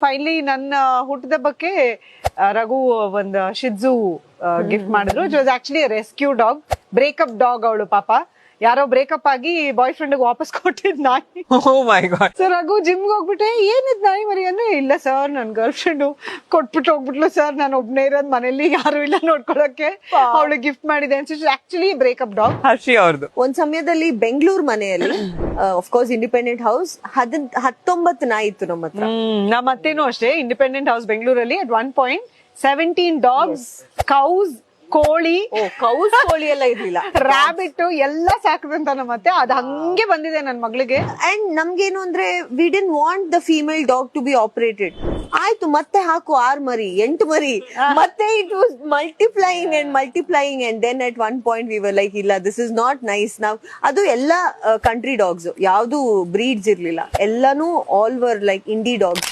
Finally ನನ್ನ ಹುಟ್ಟದಬ್ಬಕ್ಕೆ ರಘು ಒಂದು ಶಿಡ್ಜು gift ಮಾಡಿದ್ರು. It was actually rescue dog, breakup dog. ಅವಳು ಪಾಪ ಯಾರೋ ಬ್ರೇಕಪ್ ಆಗಿ ಬಾಯ್ ಫ್ರೆಂಡ್ ವಾಪಸ್ ಕೊಟ್ಟಿದ್ ನಾಯಿ. ಓ ಮೈ ಗಾಡ್. ಸರ್ ರಘು ಜಿಮ್ಗೆ ಹೋಗ್ಬಿಟ್ಟೆ, ಏನಿದ್ ನಾಯಿ ಮರಿ ಅಂದ್ರೆ, ಇಲ್ಲ ಸರ್ ನನ್ ಗರ್ಲ್ ಫ್ರೆಂಡ್ ಕೊಟ್ಬಿಟ್ಟು ಹೋಗ್ಬಿಟ್ಲು ಸರ್, ನಾನು ಒಬ್ನೇ ಇರೋದ್ ಮನೇಲಿ, ಯಾರು ಇಲ್ಲ ನೋಡ್ಕೊಳಕ್ಕೆ, ಅವಳು ಗಿಫ್ಟ್ ಮಾಡಿದೆ ಅಂತ. Actually breakup dog. ಹರ್ಷಿ ಅವ್ರದ್ದು ಒಂದ್ ಸಮಯದಲ್ಲಿ ಬೆಂಗಳೂರು ಮನೆಯಲ್ಲಿ ಕೋರ್ಸ್ ಇಂಡಿಪೆಂಡೆಂಟ್ ಹೌಸ್ 19 ನಾಯಿ ಇತ್ತು ನಮ್ಮ ಹತ್ರ. ನಮ್ಮ ಅತ್ತೇನು ಅಷ್ಟೇ, ಇಂಡಿಪೆಂಡೆಂಟ್ ಹೌಸ್ ಬೆಂಗಳೂರಲ್ಲಿ at 1.17 ಡಾಗ್ಸ್, ಕೌಸ್, ಕೋಳಿ, ಕೌಸ್ ಕೋಳಿ ಎಲ್ಲ ಇರ್ಲಿಲ್ಲ, ರಾಬಿಟ್ ಎಲ್ಲ ಸಾಕದಂತ ನಮ್ಮ ಅತ್ತೆ. ಅದ್ ಹಂಗೆ ಬಂದಿದೆ ನನ್ ಮಗಳಿಗೆ. ಅಂಡ್ ನಮ್ಗೇನು ಅಂದ್ರೆ we didn't want the female dog to be operated. ಆಯ್ತು ಮತ್ತೆ ಹಾಕು 6 ಮರಿ 8 ಮರಿ, ಮತ್ತೆ it was multiplying and then at one point we were like, ಇಲ್ಲ ದಿಸ್ ಇಸ್ ನಾಟ್ ನೈಸ್. ನಾವ್ ಅದು ಎಲ್ಲ ಕಂಟ್ರಿ ಡಾಗ್ಸ್, ಯಾವ್ದು ಬ್ರೀಡ್ಸ್ ಇರ್ಲಿಲ್ಲ, ಎಲ್ಲಾನು all were like indie dogs.